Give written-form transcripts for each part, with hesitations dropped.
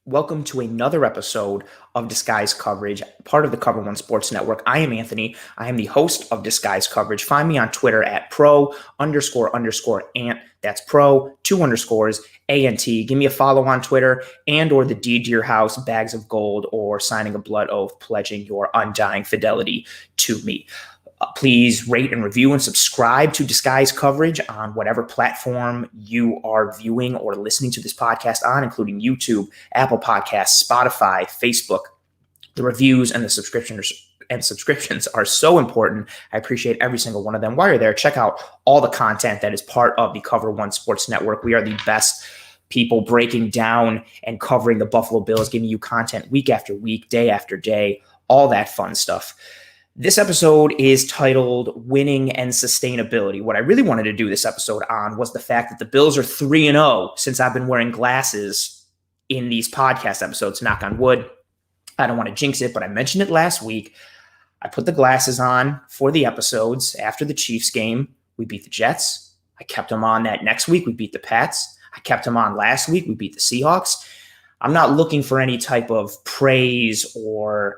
Welcome to another episode of Disguise Coverage, part of the Cover One Sports Network. I am Anthony. I am the host of Disguise Coverage. Find me on Twitter at pro__ant. That's pro, 2 underscores, ANT. Give me a follow on Twitter and or the deed to your house, bags of gold, or signing a blood oath pledging your undying fidelity to me. Please rate and review and subscribe to Disguise Coverage on whatever platform you are viewing or listening to this podcast on, including YouTube, Apple Podcasts, Spotify, Facebook. The reviews and the subscriptions are so important. I appreciate every single one of them. While you're there, check out all the content that is part of the Cover One Sports Network. We are the best people breaking down and covering the Buffalo Bills, giving you content week after week, day after day, all that fun stuff. This episode is titled Winning and Sustainability. What I really wanted to do this episode on was the fact that the Bills are 3-0 since I've been wearing glasses in these podcast episodes. Knock on wood. I don't want to jinx it, but I mentioned it last week. I put the glasses on for the episodes after the Chiefs game. We beat the Jets. I kept them on that next week. We beat the Pats. I kept them on last week. We beat the Seahawks. I'm not looking for any type of praise or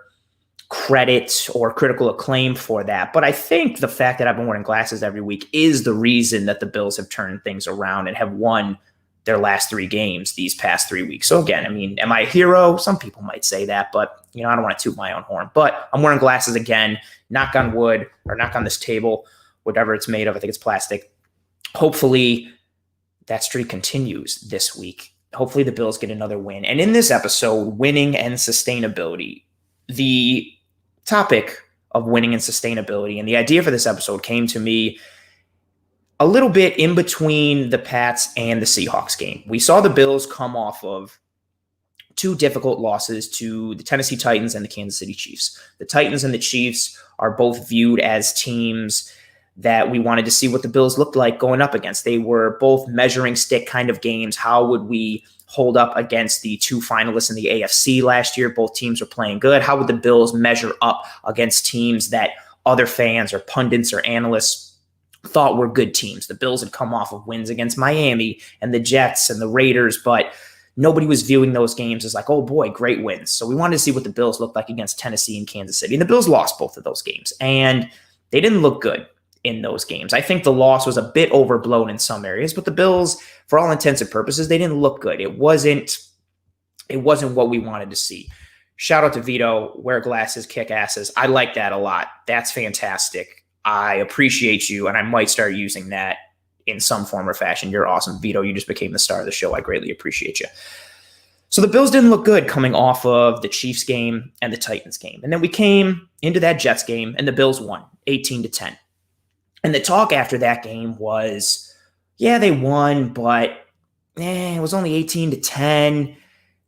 credit or critical acclaim for that. But I think the fact that I've been wearing glasses every week is the reason that the Bills have turned things around and have won their last 3 games these past 3 weeks. So again, I mean, am I a hero? Some people might say that, but I don't want to toot my own horn. But I'm wearing glasses again, knock on wood, or knock on this table, whatever it's made of. I think it's plastic. Hopefully that streak continues this week. Hopefully the Bills get another win. And in this episode, winning and sustainability, the topic of winning and sustainability and the idea for this episode came to me a little bit in between the Pats and the Seahawks game. We saw the Bills come off of 2 difficult losses to the Tennessee Titans and the Kansas City Chiefs. The Titans and the Chiefs are both viewed as teams that we wanted to see what the Bills looked like going up against. They were both measuring stick kind of games. How would we hold up against the 2 finalists in the AFC last year? Both teams were playing good. How would the Bills measure up against teams that other fans or pundits or analysts thought were good teams? The Bills had come off of wins against Miami and the Jets and the Raiders, but nobody was viewing those games as like, oh boy, great wins. So we wanted to see what the Bills looked like against Tennessee and Kansas City. And the Bills lost both of those games, and they didn't look good in those games. I think the loss was a bit overblown in some areas, but the Bills, for all intents and purposes, they didn't look good. It wasn't what we wanted to see. Shout out to Vito, wear glasses, kick asses. I like that a lot. That's fantastic. I appreciate you, and I might start using that in some form or fashion. You're awesome, Vito. You just became the star of the show. I greatly appreciate you. So the Bills didn't look good coming off of the Chiefs game and the Titans game. And then we came into that Jets game, and the Bills won 18-10. And the talk after that game was, yeah, they won, but it was only 18-10.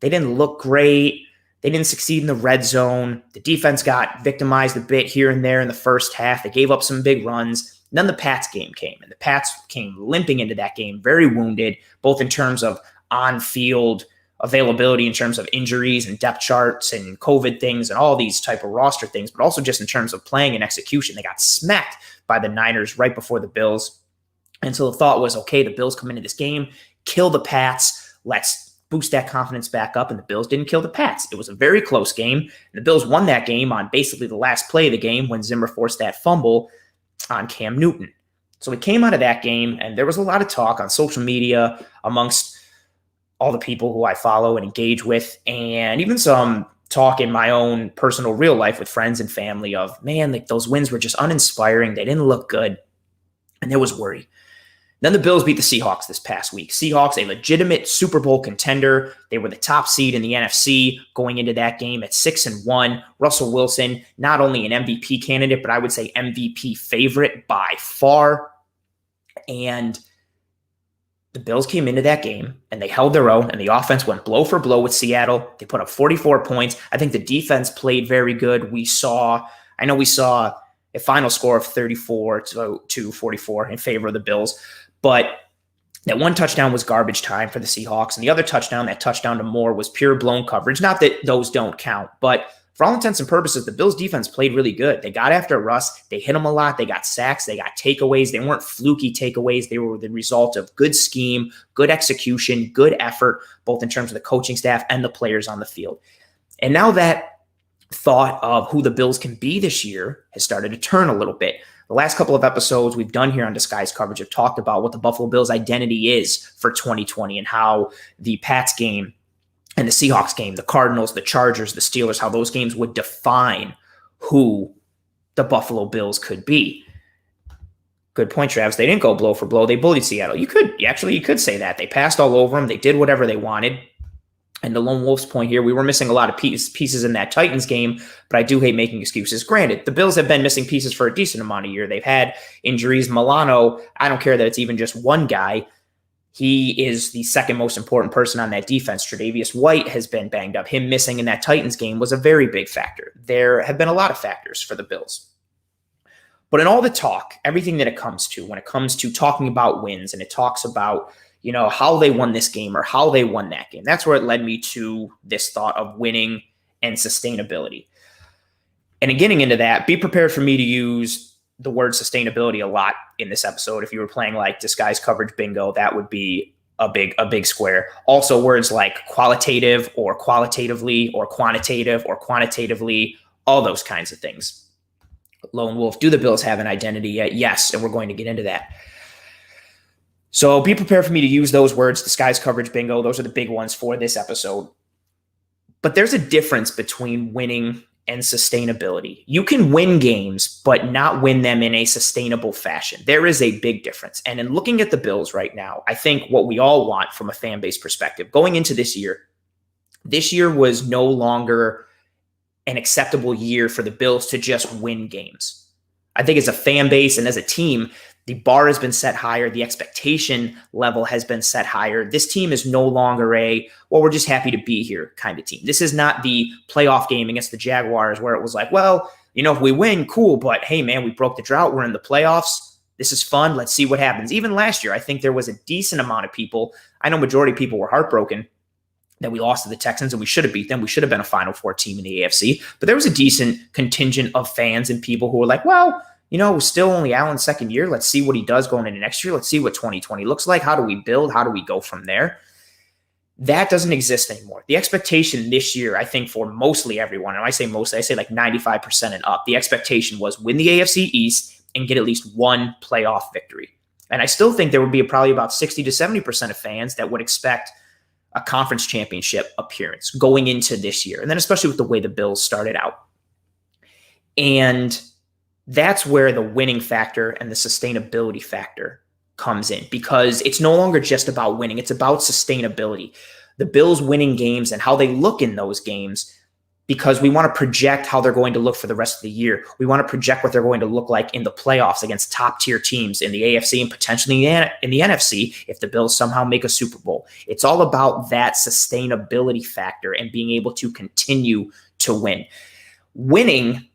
They didn't look great. They didn't succeed in the red zone. The defense got victimized a bit here and there in the first half. They gave up some big runs. And then the Pats game came, and the Pats came limping into that game, very wounded, both in terms of on-field availability, in terms of injuries and depth charts and COVID things and all these type of roster things, but also just in terms of playing and execution. They got smacked by the Niners right before the Bills. And so the thought was, okay, the Bills come into this game, kill the Pats, let's boost that confidence back up. And the Bills didn't kill the Pats. It was a very close game. And the Bills won that game on basically the last play of the game when Zimmer forced that fumble on Cam Newton. So we came out of that game, and there was a lot of talk on social media amongst all the people who I follow and engage with, and even some talk in my own personal real life with friends and family of, man, like those wins were just uninspiring. They didn't look good. And there was worry. Then the Bills beat the Seahawks this past week. Seahawks, a legitimate Super Bowl contender. They were the top seed in the NFC going into that game at 6-1. Russell Wilson, not only an MVP candidate, but I would say MVP favorite by far. And the Bills came into that game and they held their own, and the offense went blow for blow with Seattle. They put up 44 points. I think the defense played very good. We saw a final score of 34-44 in favor of the Bills, but that one touchdown was garbage time for the Seahawks, and the other touchdown, that touchdown to Moore, was pure blown coverage. Not that those don't count, but for all intents and purposes, the Bills defense played really good. They got after Russ. They hit him a lot. They got sacks. They got takeaways. They weren't fluky takeaways. They were the result of good scheme, good execution, good effort, both in terms of the coaching staff and the players on the field. And now that thought of who the Bills can be this year has started to turn a little bit. The last couple of episodes we've done here on Disguise Coverage have talked about what the Buffalo Bills identity is for 2020 and how the Pats game and the Seahawks game, the Cardinals, the Chargers, the Steelers, how those games would define who the Buffalo Bills could be. Good point, Travis. They didn't go blow for blow. They bullied Seattle. You could say that. They passed all over them. They did whatever they wanted. And the Lone Wolf's point here, we were missing a lot of pieces in that Titans game, but I do hate making excuses. Granted, the Bills have been missing pieces for a decent amount of year. They've had injuries. Milano, I don't care that it's even just one guy. He is the second most important person on that defense. Tre'Davious White has been banged up. Him missing in that Titans game was a very big factor. There have been a lot of factors for the Bills. But in all the talk, everything that it comes to, when it comes to talking about wins and it talks about, how they won this game or how they won that game, that's where it led me to this thought of winning and sustainability. And in getting into that, be prepared for me to use the word sustainability a lot in this episode. If you were playing like Disguise Coverage Bingo, that would be a big square. Also words like qualitative or qualitatively or quantitative or quantitatively, all those kinds of things. Lone Wolf, do the Bills have an identity yet? Yes, and we're going to get into that. So be prepared for me to use those words, Disguise Coverage Bingo. Those are the big ones for this episode. But there's a difference between winning and sustainability. You can win games, but not win them in a sustainable fashion. There is a big difference. And in looking at the Bills right now, I think what we all want from a fan base perspective, going into this year was no longer an acceptable year for the Bills to just win games. I think as a fan base and as a team, the bar has been set higher. The expectation level has been set higher. This team is no longer we're just happy to be here kind of team. This is not the playoff game against the Jaguars where it was like, if we win, cool. But hey, man, we broke the drought. We're in the playoffs. This is fun. Let's see what happens. Even last year, I think there was a decent amount of people. I know majority of people were heartbroken that we lost to the Texans and we should have beat them. We should have been a Final Four team in the AFC. But there was a decent contingent of fans and people who were like, it was still only Allen's second year. Let's see what he does going into next year. Let's see what 2020 looks like. How do we build? How do we go from there? That doesn't exist anymore. The expectation this year, I think for mostly everyone, and I say mostly, I say like 95% and up, the expectation was win the AFC East and get at least one playoff victory. And I still think there would be probably about 60 to 70% of fans that would expect a conference championship appearance going into this year. And then especially with the way the Bills started out. And that's where the winning factor and the sustainability factor comes in, because it's no longer just about winning. It's about sustainability. The Bills winning games and how they look in those games, because we want to project how they're going to look for the rest of the year. We want to project what they're going to look like in the playoffs against top tier teams in the AFC and potentially in the NFC if the Bills somehow make a Super Bowl. It's all about that sustainability factor and being able to continue to win. Winning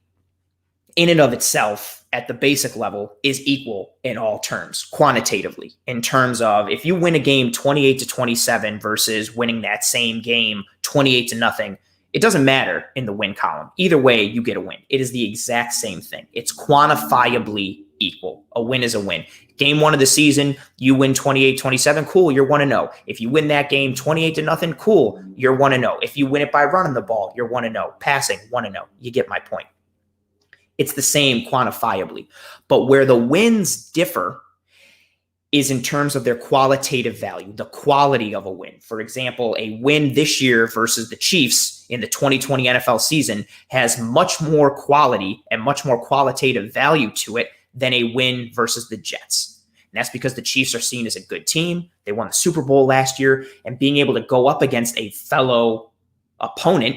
in and of itself at the basic level is equal in all terms, quantitatively, in terms of if you win a game 28-27 versus winning that same game 28-0, it doesn't matter in the win column. Either way, you get a win. It is the exact same thing. It's quantifiably equal. A win is a win. Game one of the season, you win 28-27, cool, you're 1-0. If you win that game 28-0, cool, you're 1-0. If you win it by running the ball, you're 1-0. Passing, 1-0. You get my point. It's the same quantifiably. But where the wins differ is in terms of their qualitative value, the quality of a win. For example, a win this year versus the Chiefs in the 2020 NFL season has much more quality and much more qualitative value to it than a win versus the Jets. And that's because the Chiefs are seen as a good team. They won the Super Bowl last year, and being able to go up against a fellow opponent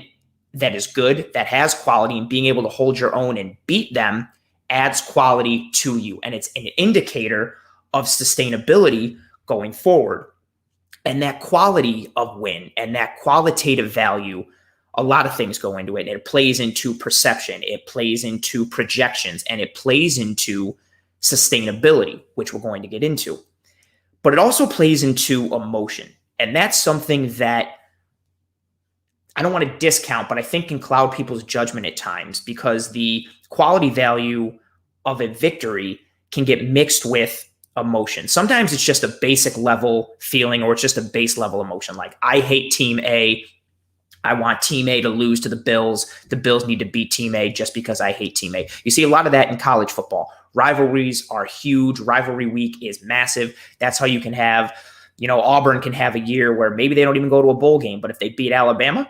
that is good, that has quality, and being able to hold your own and beat them adds quality to you. And it's an indicator of sustainability going forward. And that quality of win and that qualitative value, a lot of things go into it. It plays into perception, it plays into projections, and it plays into sustainability, which we're going to get into. But it also plays into emotion. And that's something that I don't want to discount, but I think can cloud people's judgment at times, because the quality value of a victory can get mixed with emotion. Sometimes it's just a basic level feeling, or it's just a base level emotion. Like, I hate team A. I want team A to lose to the Bills. The Bills need to beat team A just because I hate team A. You see a lot of that in college football. Rivalries are huge. Rivalry week is massive. That's how you can have, Auburn can have a year where maybe they don't even go to a bowl game, but if they beat Alabama,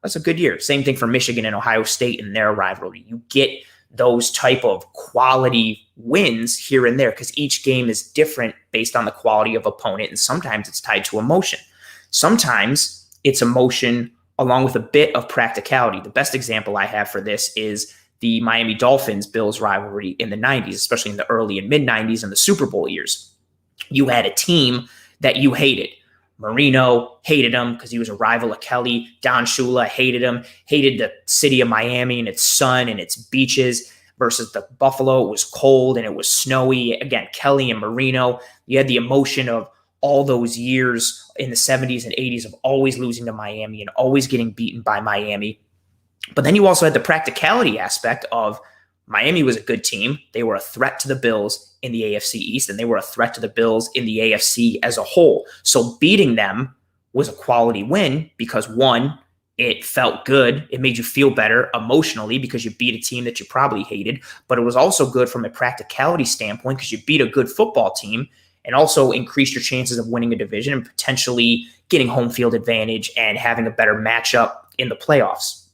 that's a good year. Same thing for Michigan and Ohio State in their rivalry. You get those type of quality wins here and there because each game is different based on the quality of opponent, and sometimes it's tied to emotion. Sometimes it's emotion along with a bit of practicality. The best example I have for this is the Miami Dolphins-Bills rivalry in the 90s, especially in the early and mid-90s and the Super Bowl years. You had a team that you hated. Marino, hated him because he was a rival of Kelly. Don Shula, hated him, hated the city of Miami and its sun and its beaches, versus the Buffalo. It was cold and it was snowy. Again, Kelly and Marino, you had the emotion of all those years in the 70s and 80s of always losing to Miami and always getting beaten by Miami. But then you also had the practicality aspect of Miami was a good team. They were a threat to the Bills in the AFC East, and they were a threat to the Bills in the AFC as a whole. So beating them was a quality win because, one, it felt good. It made you feel better emotionally because you beat a team that you probably hated. But it was also good from a practicality standpoint because you beat a good football team and also increased your chances of winning a division and potentially getting home field advantage and having a better matchup in the playoffs.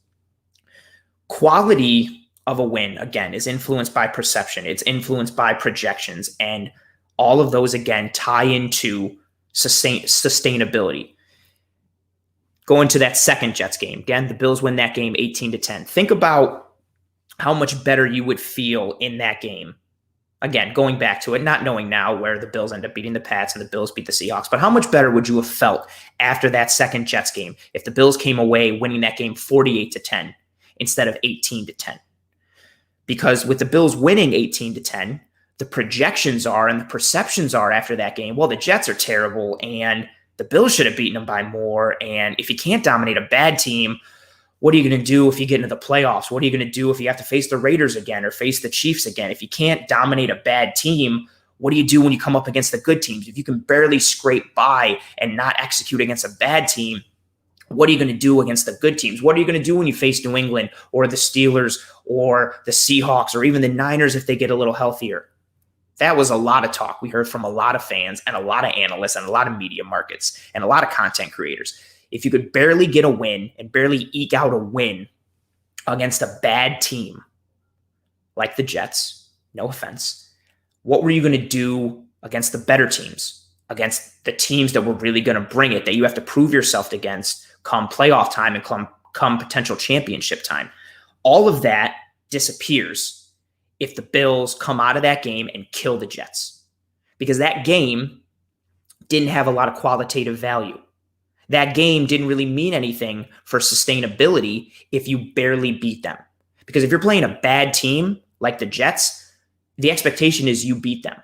Quality of a win, again, is influenced by perception. It's influenced by projections. And all of those, again, tie into sustainability. Going to that second Jets game. Again, the Bills win that game 18-10. Think about how much better you would feel in that game. Again, going back to it, not knowing now where the Bills end up beating the Pats and the Bills beat the Seahawks, but how much better would you have felt after that second Jets game if the Bills came away winning that game 48-10 instead of 18-10? Because with the Bills winning 18-10, the projections are and the perceptions are after that game, well, the Jets are terrible and the Bills should have beaten them by more. And if you can't dominate a bad team, what are you going to do if you get into the playoffs? What are you going to do if you have to face the Raiders again or face the Chiefs again? If you can't dominate a bad team, what do you do when you come up against the good teams? If you can barely scrape by and not execute against a bad team, what are you going to do against the good teams? What are you going to do when you face New England or the Steelers or the Seahawks or even the Niners if they get a little healthier? That was a lot of talk we heard from a lot of fans and a lot of analysts and a lot of media markets and a lot of content creators. If you could barely get a win and barely eke out a win against a bad team like the Jets, no offense, what were you going to do against the better teams, against the teams that were really going to bring it, that you have to prove yourself against come playoff time and come potential championship time? All of that disappears if the Bills come out of that game and kill the Jets, because that game didn't have a lot of qualitative value. That game didn't really mean anything for sustainability if you barely beat them. Because if you're playing a bad team like the Jets, the expectation is you beat them.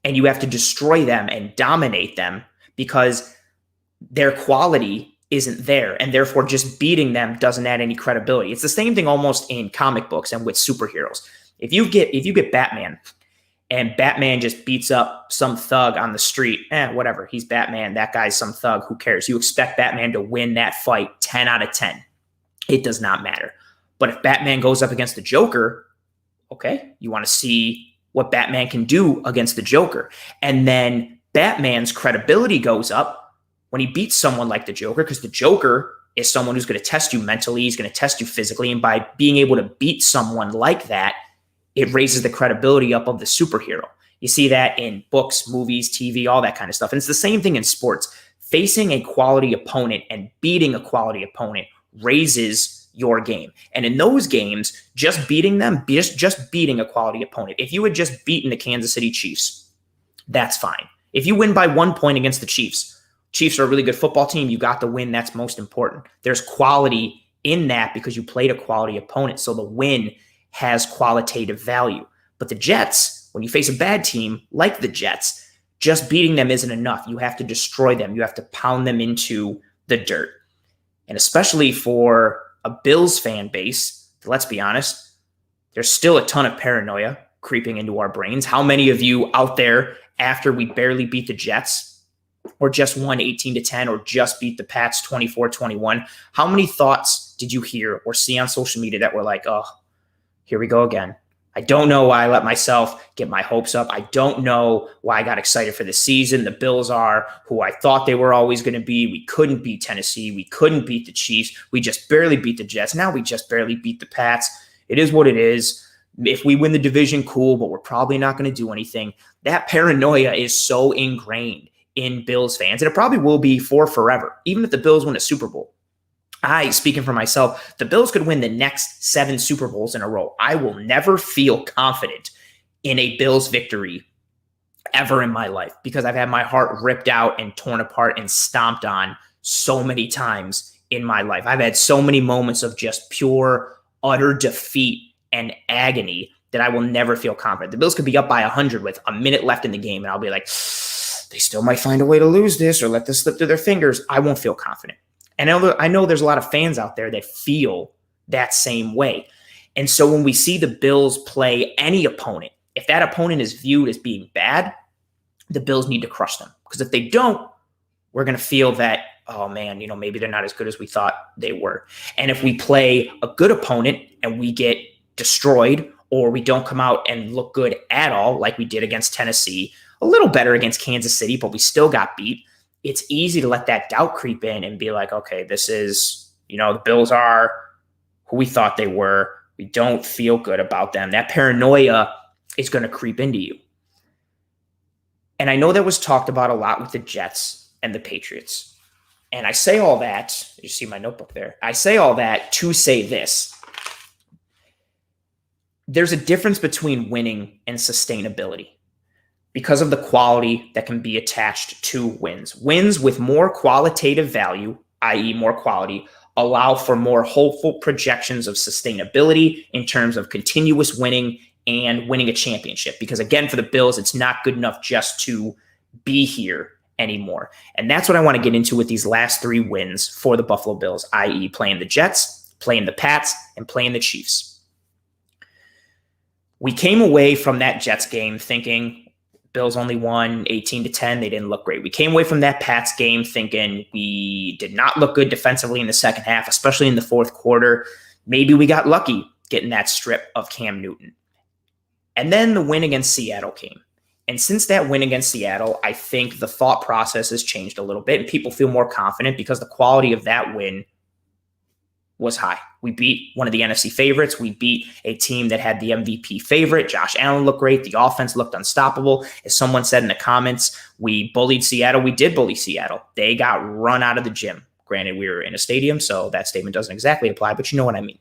And you have to destroy them and dominate them because their quality isn't there. And therefore, just beating them doesn't add any credibility. It's the same thing almost in comic books and with superheroes. If you get Batman and Batman just beats up some thug on the street, whatever, he's Batman, that guy's some thug, who cares? You expect Batman to win that fight 10 out of 10. It does not matter. But if Batman goes up against the Joker, okay, you want to see what Batman can do against the Joker. And then Batman's credibility goes up when he beats someone like the Joker, because the Joker is someone who's going to test you mentally, he's going to test you physically, and by being able to beat someone like that, it raises the credibility up of the superhero. You see that in books, movies, TV, all that kind of stuff. And it's the same thing in sports. Facing a quality opponent and beating a quality opponent raises your game. And in those games, just beating them, just beating a quality opponent. If you had just beaten the Kansas City Chiefs, that's fine. If you win by 1 point against the Chiefs are a really good football team, you got the win, that's most important. There's quality in that because you played a quality opponent. So the win has qualitative value. But the Jets, when you face a bad team like the Jets, just beating them isn't enough. You have to destroy them. You have to pound them into the dirt. And especially for a Bills fan base, let's be honest, there's still a ton of paranoia creeping into our brains. How many of you out there, after we barely beat the Jets, or just won 18-10, or just beat the Pats 24-21, how many thoughts did you hear or see on social media that were like, oh, here we go again? I don't know why I let myself get my hopes up. I don't know why I got excited for the season. The Bills are who I thought they were always going to be. We couldn't beat Tennessee. We couldn't beat the Chiefs. We just barely beat the Jets. Now we just barely beat the Pats. It is what it is. If we win the division, cool, but we're probably not going to do anything. That paranoia is so ingrained in Bills fans, and it probably will be for forever, even if the Bills win a Super Bowl. Speaking for myself, the Bills could win the next 7 Super Bowls in a row. I will never feel confident in a Bills victory ever in my life because I've had my heart ripped out and torn apart and stomped on so many times in my life. I've had so many moments of just pure, utter defeat and agony that I will never feel confident. The Bills could be up by 100 with a minute left in the game, and I'll be like, they still might find a way to lose this or let this slip through their fingers. I won't feel confident. And I know there's a lot of fans out there that feel that same way. And so when we see the Bills play any opponent, if that opponent is viewed as being bad, the Bills need to crush them. Because if they don't, we're going to feel that, oh man, maybe they're not as good as we thought they were. And if we play a good opponent and we get destroyed, or we don't come out and look good at all, like we did against Tennessee, a little better against Kansas City, but we still got beat, it's easy to let that doubt creep in and be like, okay, this is, the Bills are who we thought they were. We don't feel good about them. That paranoia is going to creep into you. And I know that was talked about a lot with the Jets and the Patriots. And I say all that, you see my notebook there. I say all that to say this. There's a difference between winning and sustainability, because of the quality that can be attached to wins. Wins with more qualitative value, i.e. more quality, allow for more hopeful projections of sustainability in terms of continuous winning and winning a championship. Because again, for the Bills, it's not good enough just to be here anymore. And that's what I want to get into with these last 3 wins for the Buffalo Bills, i.e. playing the Jets, playing the Pats, and playing the Chiefs. We came away from that Jets game thinking, Bills only won 18-10. They didn't look great. We came away from that Pats game thinking we did not look good defensively in the second half, especially in the fourth quarter. Maybe we got lucky getting that strip of Cam Newton. And then the win against Seattle came. And since that win against Seattle, I think the thought process has changed a little bit and people feel more confident because the quality of that win was high. We beat one of the NFC favorites. We beat a team that had the MVP favorite. Josh Allen looked great. The offense looked unstoppable. As someone said in the comments, we bullied Seattle. We did bully Seattle. They got run out of the gym. Granted, we were in a stadium, so that statement doesn't exactly apply, but you know what I mean.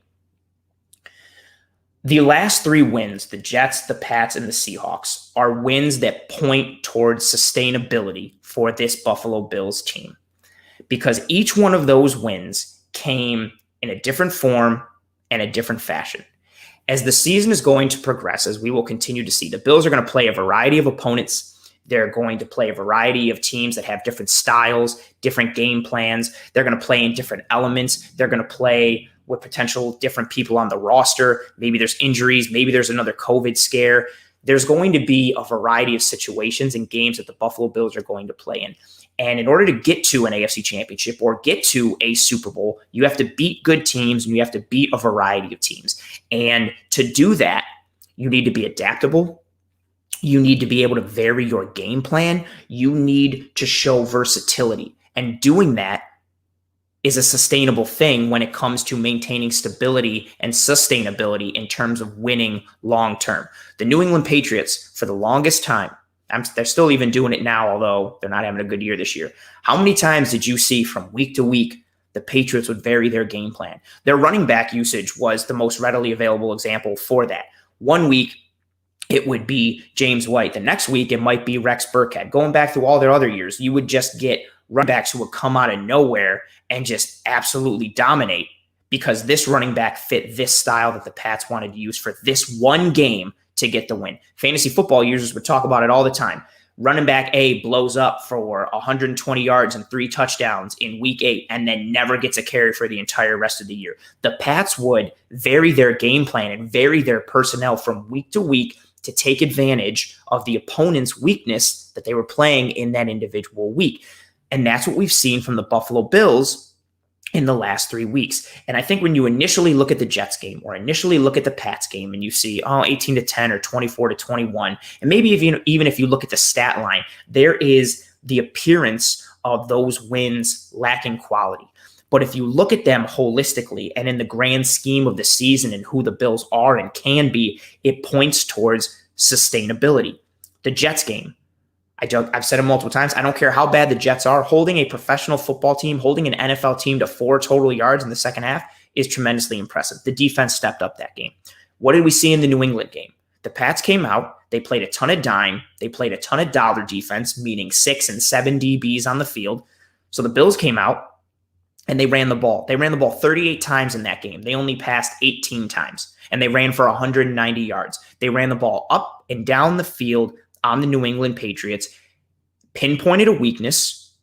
The last 3 wins, the Jets, the Pats, and the Seahawks, are wins that point towards sustainability for this Buffalo Bills team. Because each one of those wins came in a different form and a different fashion. As the season is going to progress, as we will continue to see, the Bills are going to play a variety of opponents. They're going to play a variety of teams that have different styles, different game plans. They're going to play in different elements. They're going to play with potential different people on the roster. Maybe there's injuries. Maybe there's another COVID scare. There's going to be a variety of situations and games that the Buffalo Bills are going to play in. And in order to get to an AFC championship or get to a Super Bowl, you have to beat good teams and you have to beat a variety of teams. And to do that, you need to be adaptable. You need to be able to vary your game plan. You need to show versatility. And doing that is a sustainable thing when it comes to maintaining stability and sustainability in terms of winning long term. The New England Patriots, for the longest time, they're still even doing it now, although they're not having a good year this year. How many times did you see from week to week the Patriots would vary their game plan? Their running back usage was the most readily available example for that. One week, it would be James White. The next week, it might be Rex Burkhead. Going back through all their other years, you would just get running backs who would come out of nowhere and just absolutely dominate because this running back fit this style that the Pats wanted to use for this one game to get the win. Fantasy football users would talk about it all the time. Running back A blows up for 120 yards and 3 touchdowns in week 8 and then never gets a carry for the entire rest of the year. The Pats would vary their game plan and vary their personnel from week to week to take advantage of the opponent's weakness that they were playing in that individual week. And that's what we've seen from the Buffalo Bills in the last 3 weeks. And I think when you initially look at the Jets game or initially look at the Pats game and you see, 18-10 or 24-21, and maybe even if you look at the stat line, there is the appearance of those wins lacking quality. But if you look at them holistically and in the grand scheme of the season and who the Bills are and can be, it points towards sustainability. The Jets game, I've said it multiple times. I don't care how bad the Jets are. Holding a professional football team, holding an NFL team to 4 total yards in the second half is tremendously impressive. The defense stepped up that game. What did we see in the New England game? The Pats came out. They played a ton of dime. They played a ton of dollar defense, meaning 6 and 7 DBs on the field. So the Bills came out and they ran the ball. They ran the ball 38 times in that game. They only passed 18 times, and they ran for 190 yards. They ran the ball up and down the field on the New England Patriots, pinpointed a weakness,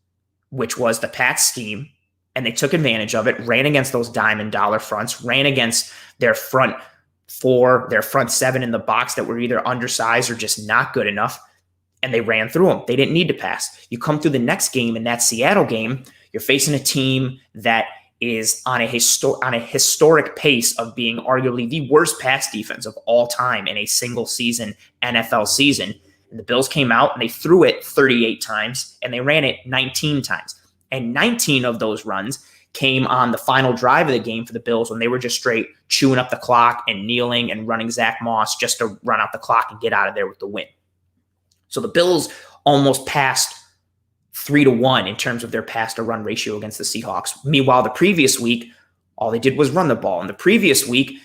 which was the Pats scheme, and they took advantage of it, ran against those dime and dollar fronts, ran against their front 4, their front 7 in the box that were either undersized or just not good enough, and they ran through them. They didn't need to pass. You come through the next game, in that Seattle game, you're facing a team that is on a historic pace of being arguably the worst pass defense of all time in a single season NFL season. And the Bills came out and they threw it 38 times and they ran it 19 times. And 19 of those runs came on the final drive of the game for the Bills when they were just straight chewing up the clock and kneeling and running Zach Moss just to run out the clock and get out of there with the win. So the Bills almost passed 3-1 in terms of their pass to run ratio against the Seahawks. Meanwhile, the previous week, all they did was run the ball. And the previous week,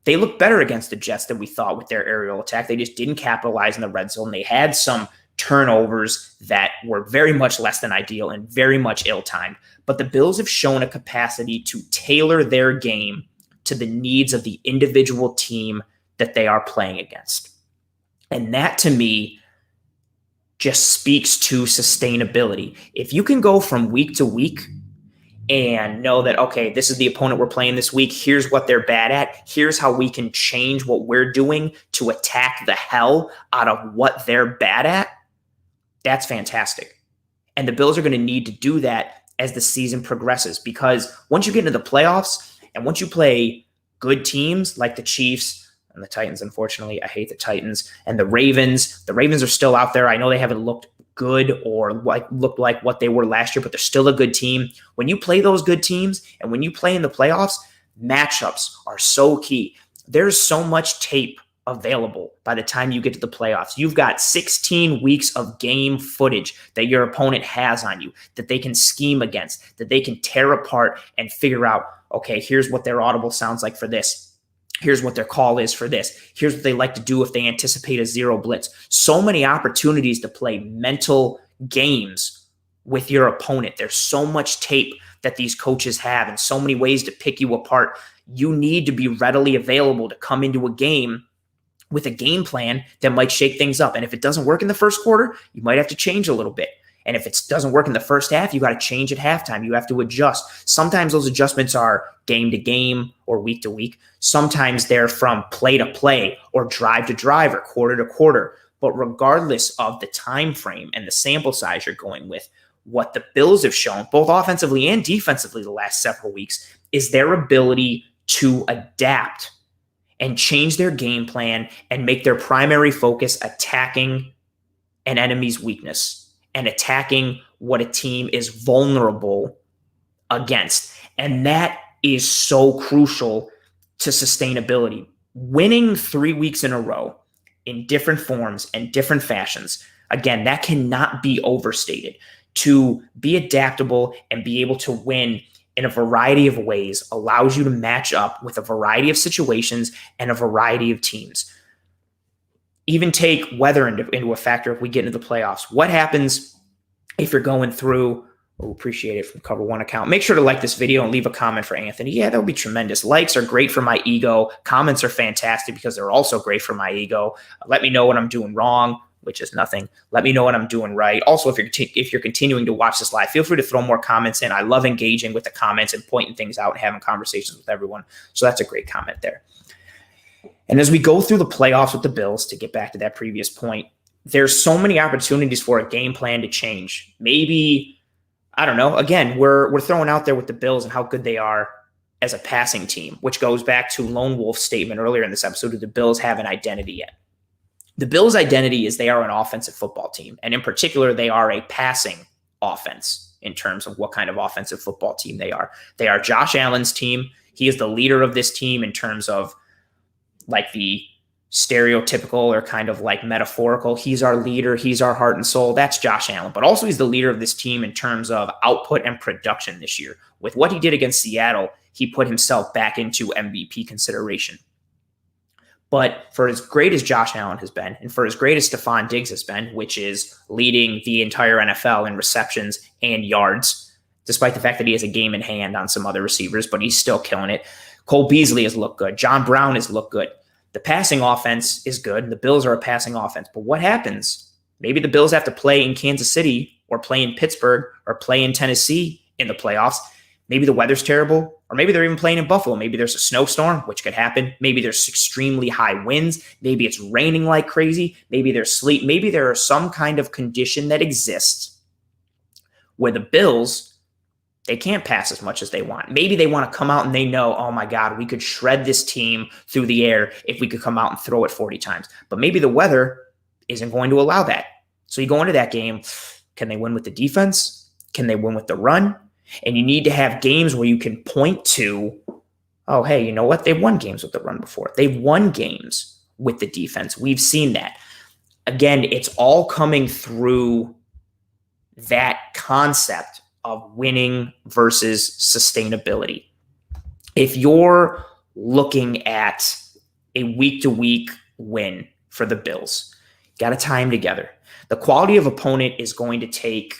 they looked better against the Jets than we thought with their aerial attack. They just didn't capitalize in the red zone. They had some turnovers that were very much less than ideal and very much ill-timed. But the Bills have shown a capacity to tailor their game to the needs of the individual team that they are playing against. And that, to me, just speaks to sustainability. If you can go from week to week and know that, okay, this is the opponent we're playing this week, here's what they're bad at, here's how we can change what we're doing to attack the hell out of what they're bad at, that's fantastic. And the Bills are going to need to do that as the season progresses, because once you get into the playoffs and once you play good teams like the Chiefs and the Titans, unfortunately, I hate the Titans, and the Ravens are still out there. I know they haven't looked good or looked like what they were last year, but they're still a good team. When you play those good teams and when you play in the playoffs, matchups are so key. There's so much tape available by the time you get to the playoffs. You've got 16 weeks of game footage that your opponent has on you, that they can scheme against, that they can tear apart and figure out, okay, here's what their audible sounds like for this. Here's what their call is for this. Here's what they like to do if they anticipate a zero blitz. So many opportunities to play mental games with your opponent. There's so much tape that these coaches have and so many ways to pick you apart. You need to be readily available to come into a game with a game plan that might shake things up. And if it doesn't work in the first quarter, you might have to change a little bit. And if it doesn't work in the first half, you got to change at halftime. You have to adjust. Sometimes those adjustments are game to game or week to week. Sometimes they're from play to play or drive to drive or quarter to quarter. But regardless of the time frame and the sample size you're going with, what the Bills have shown, both offensively and defensively the last several weeks, is their ability to adapt and change their game plan and make their primary focus attacking an enemy's weakness and attacking what a team is vulnerable against. And that is so crucial to sustainability. Winning 3 weeks in a row in different forms and different fashions, again, that cannot be overstated. To be adaptable and be able to win in a variety of ways allows you to match up with a variety of situations and a variety of teams. Even take weather into a factor if we get into the playoffs. What happens if you're going through, appreciate it from Cover One account. Make sure to like this video and leave a comment for Anthony. Yeah, that would be tremendous. Likes are great for my ego. Comments are fantastic because they're also great for my ego. Let me know what I'm doing wrong. which is nothing. Let me know what I'm doing right. Also, if you're continuing to watch this live, feel free to throw more comments in. I love engaging with the comments and pointing things out and having conversations with everyone. So that's a great comment there. And as we go through the playoffs with the Bills, to get back to that previous point, there's so many opportunities for a game plan to change. Maybe, I don't know. Again, we're throwing out there with the Bills and how good they are as a passing team, which goes back to Lone Wolf's statement earlier in this episode that the Bills have an identity yet. The Bills' identity is they are an offensive football team. And in particular, they are a passing offense in terms of what kind of offensive football team they are. They are Josh Allen's team. He is the leader of this team in terms of like the stereotypical or kind of like metaphorical. He's our leader. He's our heart and soul. That's Josh Allen. But also he's the leader of this team in terms of output and production this year. With what he did against Seattle, he put himself back into MVP consideration. But for as great as Josh Allen has been, and for as great as Stephon Diggs has been, which is leading the entire NFL in receptions and yards, despite the fact that he has a game in hand on some other receivers, but he's still killing it. Cole Beasley has looked good. John Brown has looked good. The passing offense is good. The Bills are a passing offense. But what happens? Maybe the Bills have to play in Kansas City or play in Pittsburgh or play in Tennessee in the playoffs. Maybe the weather's terrible, or maybe they're even playing in Buffalo. Maybe there's a snowstorm, which could happen. Maybe there's extremely high winds. Maybe it's raining like crazy. Maybe there's sleet. Maybe there is some kind of condition that exists where the Bills, they can't pass as much as they want. Maybe they want to come out and they know, oh my God, we could shred this team through the air if we could come out and throw it 40 times. But maybe the weather isn't going to allow that. So you go into that game, can they win with the defense? Can they win with the run? And you need to have games where you can point to, oh, hey, you know what? They've won games with the run before. They've won games with the defense. We've seen that. Again, it's all coming through that concept of winning versus sustainability. If you're looking at a week-to-week win for the Bills, you got to tie them together. The quality of opponent is going to take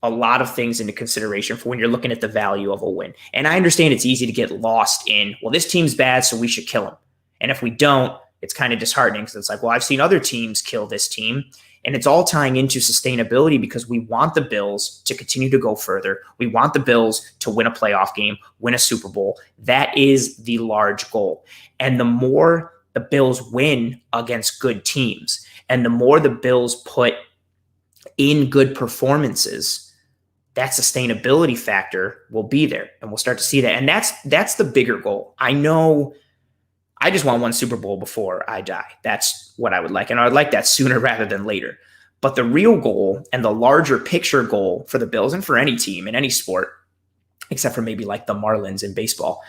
a lot of things into consideration for when you're looking at the value of a win. And I understand it's easy to get lost in, well, this team's bad, so we should kill them. And if we don't, it's kind of disheartening because it's like, well, I've seen other teams kill this team. And it's all tying into sustainability because we want the Bills to continue to go further. We want the Bills to win a playoff game, win a Super Bowl. That is the large goal. And the more the Bills win against good teams, and the more the Bills put in good performances, that sustainability factor will be there, and we'll start to see that. And that's the bigger goal. I know I just want one Super Bowl before I die. That's what I would like. And I would like that sooner rather than later. But the real goal and the larger picture goal for the Bills and for any team in any sport, except for maybe like the Marlins in baseball,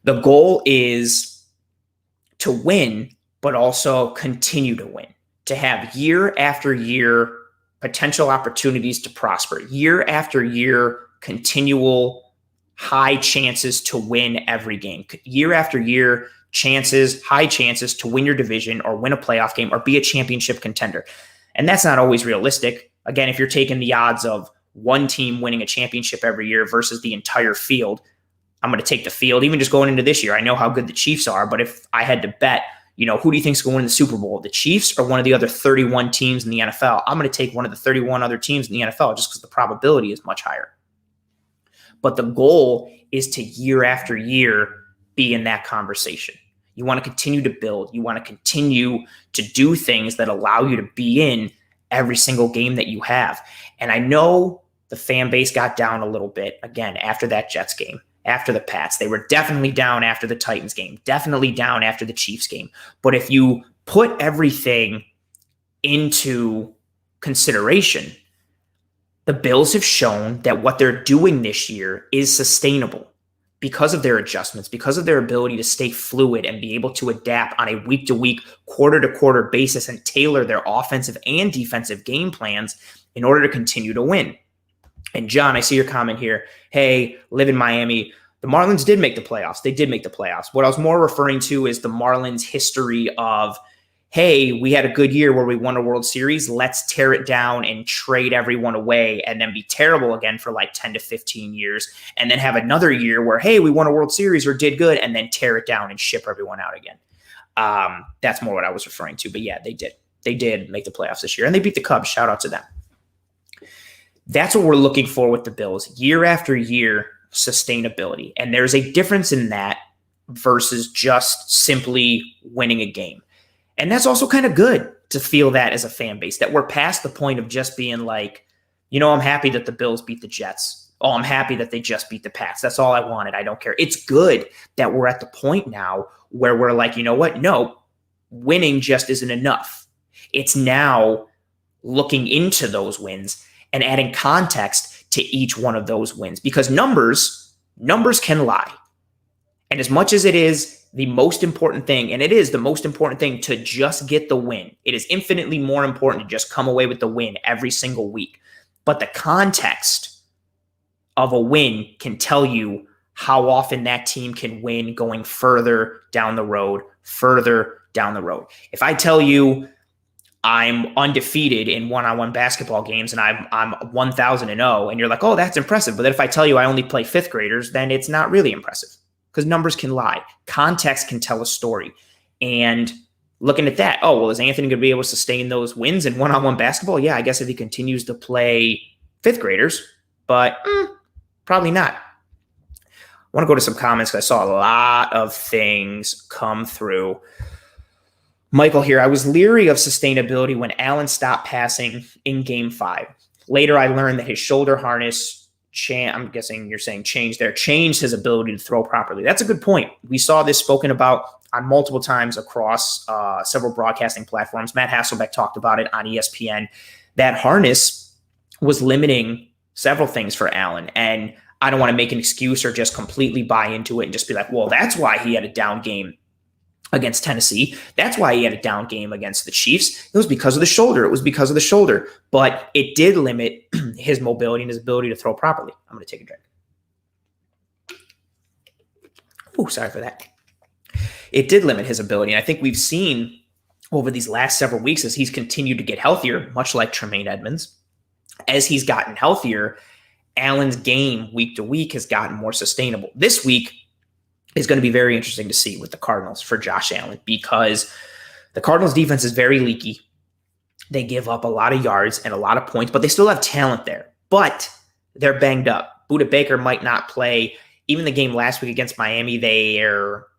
the goal is to win, but also continue to win, to have year after year potential opportunities to prosper, year after year, continual high chances to win every game, year after year, high chances to win your division or win a playoff game or be a championship contender. And that's not always realistic. Again, if you're taking the odds of one team winning a championship every year versus the entire field, I'm going to take the field. Even just going into this year, I know how good the Chiefs are, but if I had to bet, who do you think is going to win the Super Bowl? The Chiefs or one of the other 31 teams in the NFL? I'm going to take one of the 31 other teams in the NFL just because the probability is much higher. But the goal is to year after year be in that conversation. You want to continue to build. You want to continue to do things that allow you to be in every single game that you have. And I know the fan base got down a little bit, again, after that Jets game, after the Pats. They were definitely down after the Titans game, definitely down after the Chiefs game. But if you put everything into consideration, the Bills have shown that what they're doing this year is sustainable because of their adjustments, because of their ability to stay fluid and be able to adapt on a week-to-week, quarter-to-quarter basis and tailor their offensive and defensive game plans in order to continue to win. And John, I see your comment here. Hey, live in Miami. The Marlins did make the playoffs. They did make the playoffs. What I was more referring to is the Marlins' history of, hey, we had a good year where we won a World Series. Let's tear it down and trade everyone away and then be terrible again for like 10 to 15 years. And then have another year where, hey, we won a World Series or did good and then tear it down and ship everyone out again. That's more what I was referring to. But yeah, they did. They did make the playoffs this year, and they beat the Cubs. Shout out to them. That's what we're looking for with the Bills. Year after year, sustainability. And there's a difference in that versus just simply winning a game. And that's also kind of good to feel that as a fan base, that we're past the point of just being like, I'm happy that the Bills beat the Jets. Oh, I'm happy that they just beat the Pats. That's all I wanted. I don't care. It's good that we're at the point now where we're like, you know what? No, winning just isn't enough. It's now looking into those wins and adding context to each one of those wins, because numbers can lie. And as much as it is the most important thing, and it is the most important thing to just get the win, it is infinitely more important to just come away with the win every single week. But the context of a win can tell you how often that team can win going further down the road. If I tell you I'm undefeated in one-on-one basketball games and I'm 1,000-0, and you're like, oh, that's impressive. But then if I tell you I only play fifth graders, then it's not really impressive, because numbers can lie. Context can tell a story. And looking at that, oh, well, is Anthony going to be able to sustain those wins in one-on-one basketball? Yeah, I guess if he continues to play fifth graders, but probably not. I want to go to some comments because I saw a lot of things come through. Michael here, I was leery of sustainability when Allen stopped passing in Game 5. Later, I learned that his shoulder harness, I'm guessing you're saying changed his ability to throw properly. That's a good point. We saw this spoken about on multiple times across several broadcasting platforms. Matt Hasselbeck talked about it on ESPN. That harness was limiting several things for Allen. And I don't want to make an excuse or just completely buy into it and just be like, well, that's why he had a down game against Tennessee. That's why he had a down game against the Chiefs. It was because of the shoulder. But it did limit his mobility and his ability to throw properly. I'm going to take a drink. Oh, sorry for that. It did limit his ability. And I think we've seen over these last several weeks as he's continued to get healthier, much like Tremaine Edmonds, as he's gotten healthier, Allen's game week to week has gotten more sustainable. This week is going to be very interesting to see with the Cardinals for Josh Allen, because the Cardinals defense is very leaky. They give up a lot of yards and a lot of points, but they still have talent there. But they're banged up. Budda Baker might not play. Even the game last week against Miami,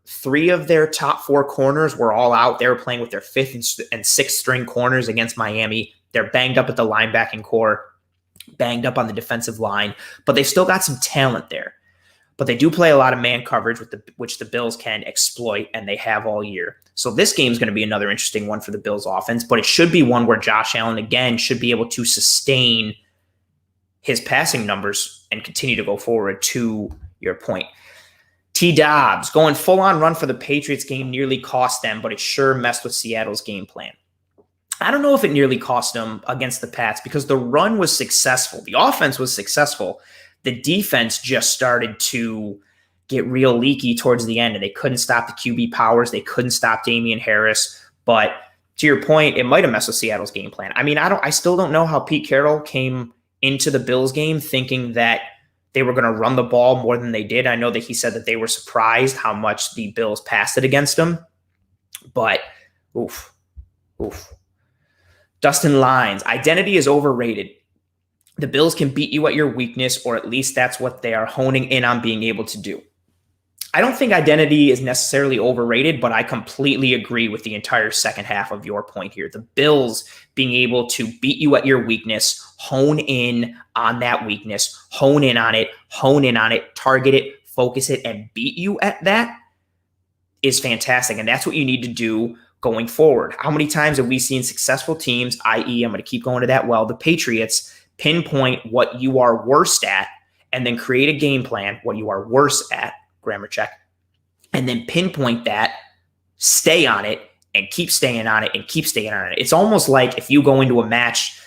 three of their top four corners were all out. They were playing with their fifth and sixth string corners against Miami. They're banged up at the linebacking core, banged up on the defensive line, but they've still got some talent there. But they do play a lot of man coverage, which the Bills can exploit, and they have all year. So this game is going to be another interesting one for the Bills offense, but it should be one where Josh Allen, again, should be able to sustain his passing numbers and continue to go forward, to your point. T. Dobbs, going full-on run for the Patriots game nearly cost them, but it sure messed with Seattle's game plan. I don't know if it nearly cost them against the Pats, because the run was successful. The offense was successful. The defense just started to get real leaky towards the end, and they couldn't stop the QB powers. They couldn't stop Damian Harris. But to your point, it might have messed with Seattle's game plan. I mean, I still don't know how Pete Carroll came into the Bills game thinking that they were going to run the ball more than they did. I know that he said that they were surprised how much the Bills passed it against them. But oof. Dustin Lines, identity is overrated. The Bills can beat you at your weakness, or at least that's what they are honing in on being able to do. I don't think identity is necessarily overrated, but I completely agree with the entire second half of your point here. The Bills being able to beat you at your weakness, hone in on that weakness, hone in on it, target it, focus it, and beat you at that is fantastic. And that's what you need to do going forward. How many times have we seen successful teams, i.e., I'm going to keep going to that, the Patriots, pinpoint what you are worst at and then create a game plan, what you are worse at, grammar check, and then pinpoint that, stay on it, and keep staying on it, and keep staying on it. It's almost like if you go into a match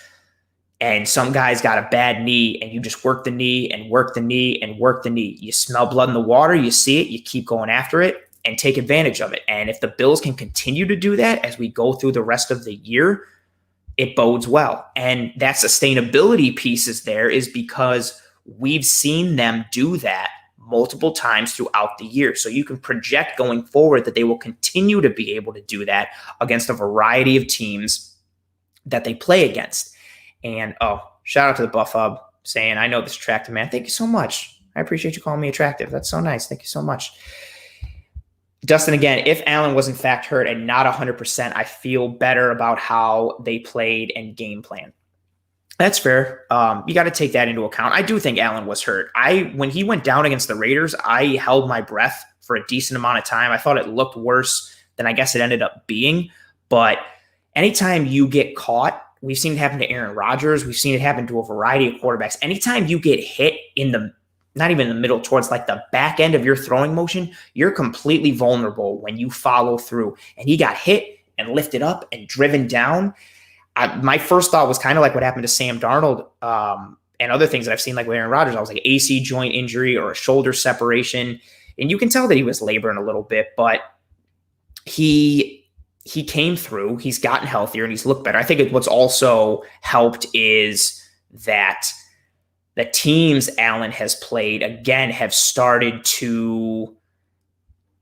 and some guy's got a bad knee and you just work the knee and work the knee and work the knee. You smell blood in the water, you see it, you keep going after it and take advantage of it. And if the Bills can continue to do that as we go through the rest of the year, it bodes well. And that sustainability piece is because we've seen them do that multiple times throughout the year. So you can project going forward that they will continue to be able to do that against a variety of teams that they play against. And shout out to the Buff Hub saying, I know this attractive man. Thank you so much. I appreciate you calling me attractive. That's so nice. Thank you so much. Dustin, again, if Allen was in fact hurt and not 100%, I feel better about how they played and game plan. That's fair. You got to take that into account. I do think Allen was hurt. When he went down against the Raiders, I held my breath for a decent amount of time. I thought it looked worse than I guess it ended up being. But anytime you get caught, we've seen it happen to Aaron Rodgers. We've seen it happen to a variety of quarterbacks. Anytime you get hit in the, not even in the middle, towards like the back end of your throwing motion, you're completely vulnerable when you follow through. And he got hit and lifted up and driven down. My first thought was kind of like what happened to Sam Darnold and other things that I've seen like with Aaron Rodgers. I was like AC joint injury or a shoulder separation. And you can tell that he was laboring a little bit, but he came through. He's gotten healthier and he's looked better. I think what's also helped is that the teams Allen has played, again, have started to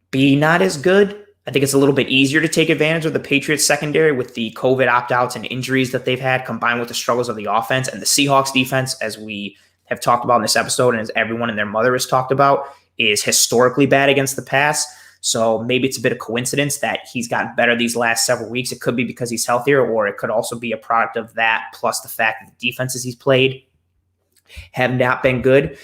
be not as good. I think it's a little bit easier to take advantage of the Patriots secondary with the COVID opt-outs and injuries that they've had, combined with the struggles of the offense. And the Seahawks defense, as we have talked about in this episode and as everyone and their mother has talked about, is historically bad against the pass. So maybe it's a bit of coincidence that he's gotten better these last several weeks. It could be because he's healthier, or it could also be a product of that, plus the fact that the defenses he's played have not been good.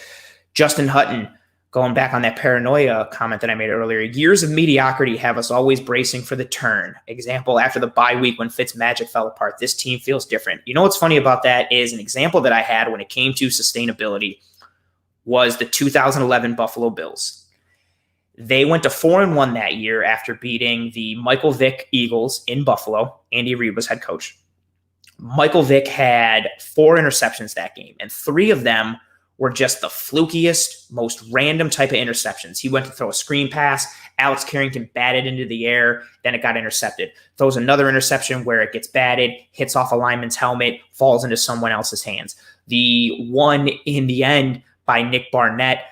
Justin Hutton, going back on that Paranoia comment that I made earlier, years of mediocrity have us always bracing for the turn. Example, after the bye week when Fitzmagic fell apart, this team feels different. You know what's funny about that is an example that I had when it came to sustainability was the 2011 Buffalo Bills. They went to 4-1 that year after beating the Michael Vick Eagles in Buffalo. Andy Reid was head coach. Michael Vick had 4 interceptions that game, and 3 of them were just the flukiest, most random type of interceptions. He went to throw a screen pass. Alex Carrington batted into the air. Then it got intercepted. Throws another interception where it gets batted, hits off a lineman's helmet, falls into someone else's hands. The one in the end by Nick Barnett,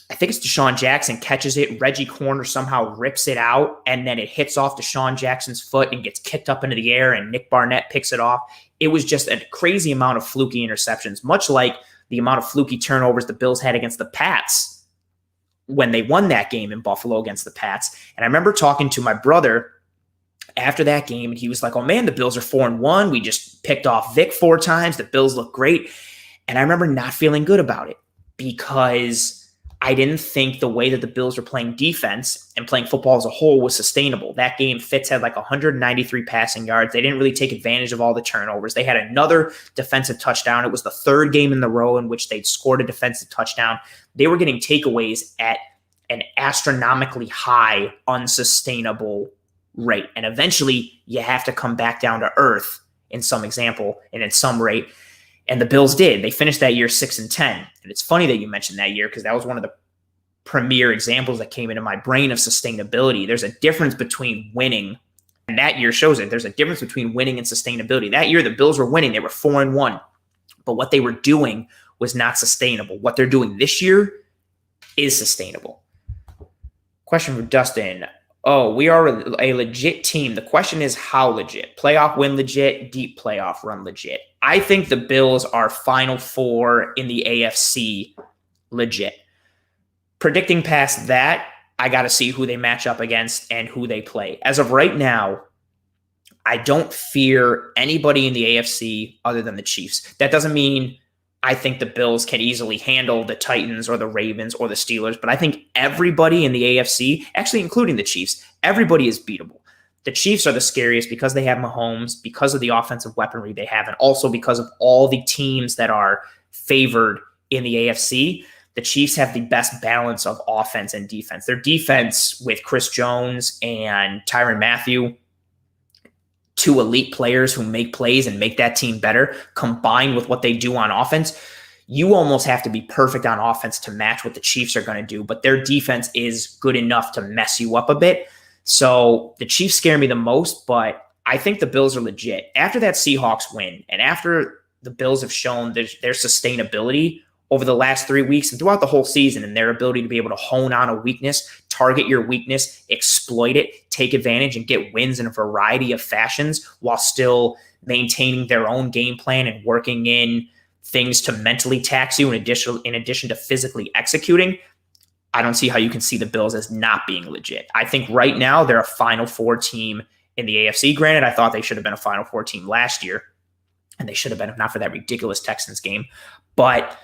I think it's Deshaun Jackson, catches it. Reggie Corner somehow rips it out, and then it hits off Deshaun Jackson's foot and gets kicked up into the air, and Nick Barnett picks it off. It was just a crazy amount of fluky interceptions, much like the amount of fluky turnovers the Bills had against the Pats when they won that game in Buffalo against the Pats. And I remember talking to my brother after that game, and he was like, oh man, the Bills are 4-1. We just picked off Vic 4 times. The Bills look great. And I remember not feeling good about it because I didn't think the way that the Bills were playing defense and playing football as a whole was sustainable. That game, Fitz had like 193 passing yards. They didn't really take advantage of all the turnovers. They had another defensive touchdown. It was the 3rd game in the row in which they'd scored a defensive touchdown. They were getting takeaways at an astronomically high, unsustainable rate. And eventually you have to come back down to earth in some example and in some rate. And the Bills did. They finished that year 6-10. And it's funny that you mentioned that year because that was one of the premier examples that came into my brain of sustainability. There's a difference between winning, and that year shows it. There's a difference between winning and sustainability. That year, the Bills were winning. They were 4-1. But what they were doing was not sustainable. What they're doing this year is sustainable. Question for Dustin. Oh, we are a legit team. The question is how legit? Playoff win legit, deep playoff run legit. I think the Bills are Final Four in the AFC legit. Predicting past that, I got to see who they match up against and who they play. As of right now, I don't fear anybody in the AFC other than the Chiefs. That doesn't mean I think the Bills can easily handle the Titans or the Ravens or the Steelers, but I think everybody in the AFC, actually including the Chiefs, everybody is beatable. The Chiefs are the scariest because they have Mahomes, because of the offensive weaponry they have, and also because of all the teams that are favored in the AFC. The Chiefs have the best balance of offense and defense. Their defense with Chris Jones and Tyrann Mathieu, 2 elite players who make plays and make that team better, combined with what they do on offense, you almost have to be perfect on offense to match what the Chiefs are going to do. But their defense is good enough to mess you up a bit. So the Chiefs scare me the most, but I think the Bills are legit. After that Seahawks win, and after the Bills have shown their sustainability over the last 3 weeks and throughout the whole season, and their ability to be able to hone on a weakness, target your weakness, exploit it, take advantage, and get wins in a variety of fashions while still maintaining their own game plan and working in things to mentally tax you in addition to physically executing, I don't see how you can see the Bills as not being legit. I think right now they're a Final Four team in the AFC. Granted, I thought they should have been a Final Four team last year, and they should have been if not for that ridiculous Texans game. But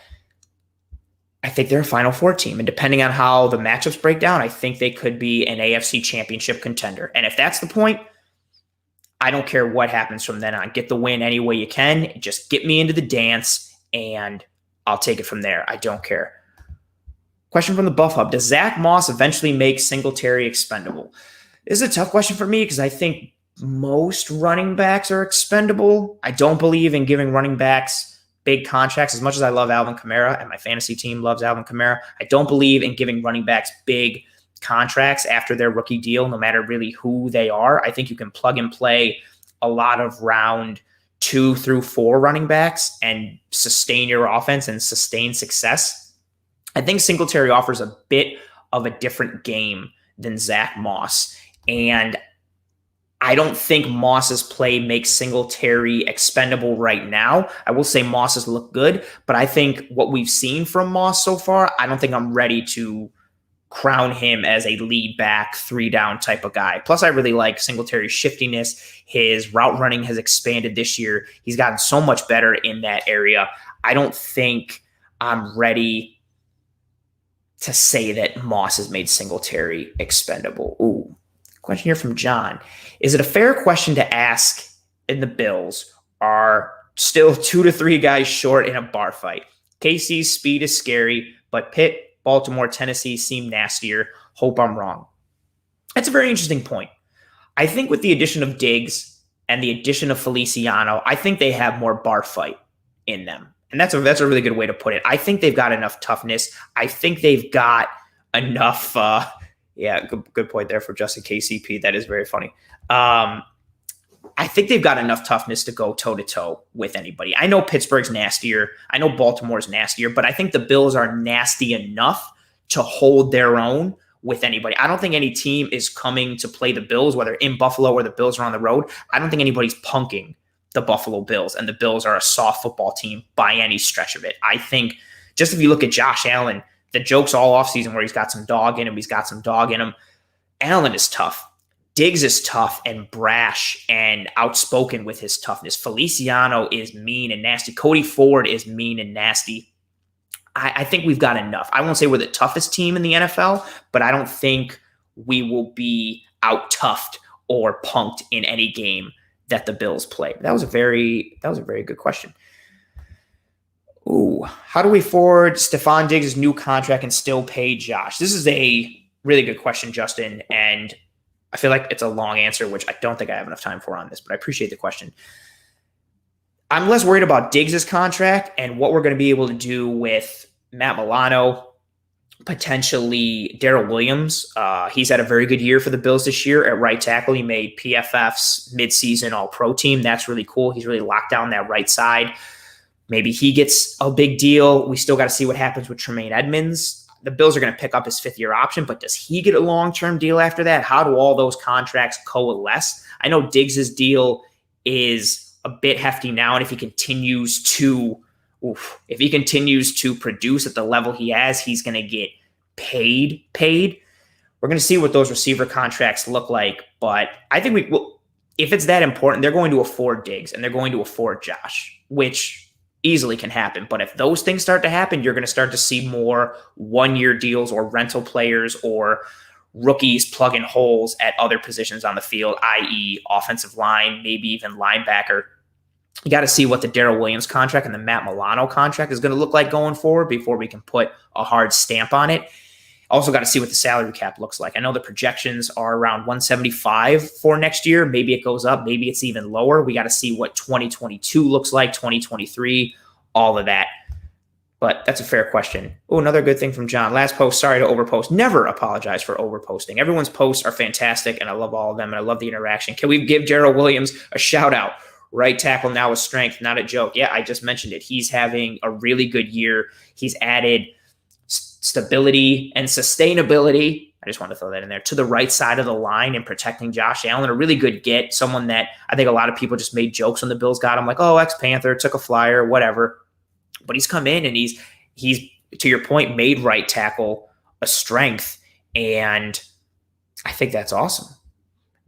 I think they're a Final Four team. And depending on how the matchups break down, I think they could be an AFC championship contender. And if that's the point, I don't care what happens from then on. Get the win any way you can. Just get me into the dance, and I'll take it from there. I don't care. Question from the Buff Hub. Does Zach Moss eventually make Singletary expendable? This is a tough question for me because I think most running backs are expendable. I don't believe in giving running backs big contracts. As much as I love Alvin Kamara and my fantasy team loves Alvin Kamara, I don't believe in giving running backs big contracts after their rookie deal, no matter really who they are. I think you can plug and play a lot of round 2 through 4 running backs and sustain your offense and sustain success. I think Singletary offers a bit of a different game than Zach Moss. And I don't think Moss's play makes Singletary expendable right now. I will say Moss has looked good, but I think what we've seen from Moss so far, I don't think I'm ready to crown him as a lead back, 3-down type of guy. Plus, I really like Singletary's shiftiness. His route running has expanded this year. He's gotten so much better in that area. I don't think I'm ready to say that Moss has made Singletary expendable. Ooh. Question here from John. Is it a fair question to ask in the Bills are still 2 to 3 guys short in a bar fight? KC's speed is scary, but Pitt, Baltimore, Tennessee seem nastier. Hope I'm wrong. That's a very interesting point. I think with the addition of Diggs and the addition of Feliciano, I think they have more bar fight in them. And that's a really good way to put it. I think they've got enough toughness. I think they've got enough good point there for Justin KCP. That is very funny. I think they've got enough toughness to go toe-to-toe with anybody. I know Pittsburgh's nastier. I know Baltimore's nastier, but I think the Bills are nasty enough to hold their own with anybody. I don't think any team is coming to play the Bills, whether in Buffalo or the Bills are on the road. I don't think anybody's punking the Buffalo Bills, and the Bills are a soft football team by any stretch of it. I think just if you look at Josh Allen, the joke's all offseason where he's got some dog in him. Allen is tough. Diggs is tough and brash and outspoken with his toughness. Feliciano is mean and nasty. Cody Ford is mean and nasty. I think we've got enough. I won't say we're the toughest team in the NFL, but I don't think we will be out-toughed or punked in any game that the Bills play. That was a very good question. Ooh, how do we afford Stephon Diggs' new contract and still pay Josh? This is a really good question, Justin, and I feel like it's a long answer, which I don't think I have enough time for on this, but I appreciate the question. I'm less worried about Diggs' contract and what we're going to be able to do with Matt Milano, potentially Darrell Williams. He's had a very good year for the Bills this year at right tackle. He made PFF's midseason All-Pro team. That's really cool. He's really locked down that right side. Maybe he gets a big deal. We still got to see what happens with Tremaine Edmonds. The Bills are going to pick up his 5th-year option, but does he get a long-term deal after that? How do all those contracts coalesce? I know Diggs' deal is a bit hefty now, and if he continues to produce at the level he has, he's going to get paid. We're going to see what those receiver contracts look like, but I think if it's that important, they're going to afford Diggs and they're going to afford Josh, which easily can happen. But if those things start to happen, you're going to start to see more 1-year deals or rental players or rookies plugging holes at other positions on the field, i.e. offensive line, maybe even linebacker. You got to see what the Darrell Williams contract and the Matt Milano contract is going to look like going forward before we can put a hard stamp on it. Also got to see what the salary cap looks like. I know the projections are around 175 for next year. Maybe it goes up. Maybe it's even lower. We got to see what 2022 looks like, 2023, all of that. But that's a fair question. Oh, another good thing from John. Last post, sorry to overpost. Never apologize for overposting. Everyone's posts are fantastic, and I love all of them, and I love the interaction. Can we give Darrell Williams a shout-out? Right tackle now with strength, not a joke. Yeah, I just mentioned it. He's having a really good year. He's added stability and sustainability. I just want to throw that in there. To the right side of the line and protecting Josh Allen, a really good get. Someone that I think a lot of people just made jokes when the Bills got him, like, oh, ex-Panther, took a flyer, whatever. But he's come in and he's to your point, made right tackle a strength. And I think that's awesome.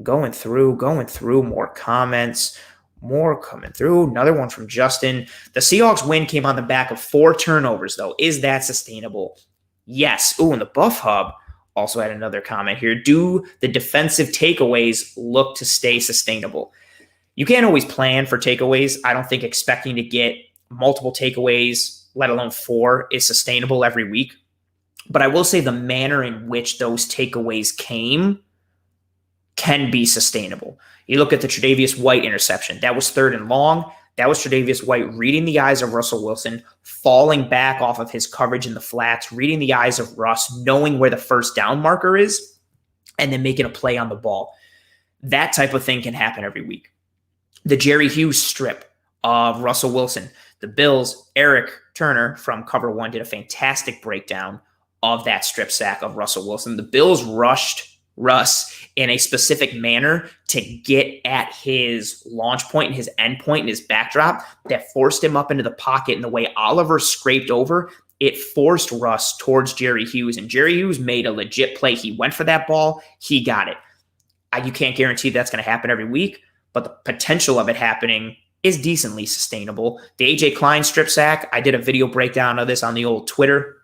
Going through more comments, more coming through. Another one from Justin. The Seahawks win came on the back of 4 turnovers, though. Is that sustainable? Yes. Ooh, and the Buff Hub also had another comment here. Do the defensive takeaways look to stay sustainable? You can't always plan for takeaways. I don't think expecting to get multiple takeaways, let alone 4, is sustainable every week. But I will say the manner in which those takeaways came can be sustainable. You look at the Tre'Davious White interception. That was 3rd and long. That was Tre'Davious White reading the eyes of Russell Wilson, falling back off of his coverage in the flats, reading the eyes of Russ, knowing where the first down marker is, and then making a play on the ball. That type of thing can happen every week. The Jerry Hughes strip of Russell Wilson. The Bills, Eric Turner from Cover 1 did a fantastic breakdown of that strip sack of Russell Wilson. The Bills rushed Russ in a specific manner to get at his launch point and his end point and his backdrop that forced him up into the pocket. And the way Oliver scraped over, it forced Russ towards Jerry Hughes. And Jerry Hughes made a legit play. He went for that ball. He got it. You can't guarantee that's going to happen every week, but the potential of it happening is decently sustainable. The A.J. Klein strip sack, I did a video breakdown of this on the old Twitter.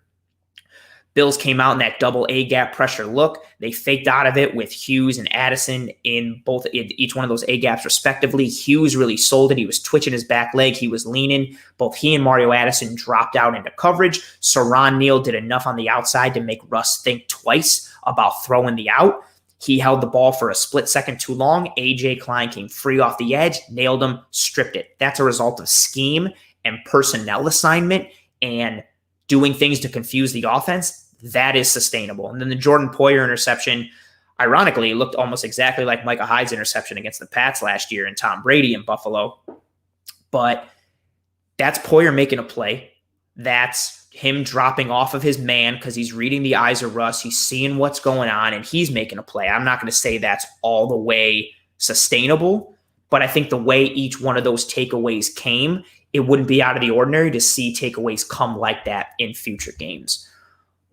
Bills came out in that double A gap pressure look. They faked out of it with Hughes and Addison in each one of those A gaps respectively. Hughes really sold it. He was twitching his back leg. He was leaning. Both he and Mario Addison dropped out into coverage. Saron Neal did enough on the outside to make Russ think twice about throwing the out. He held the ball for a split second too long. A.J. Klein came free off the edge, nailed him, stripped it. That's a result of scheme and personnel assignment and doing things to confuse the offense. That is sustainable. And then the Jordan Poyer interception, ironically, looked almost exactly like Micah Hyde's interception against the Pats last year and Tom Brady in Buffalo. But that's Poyer making a play. That's him dropping off of his man because he's reading the eyes of Russ. He's seeing what's going on, and he's making a play. I'm not going to say that's all the way sustainable, but I think the way each one of those takeaways came, it wouldn't be out of the ordinary to see takeaways come like that in future games.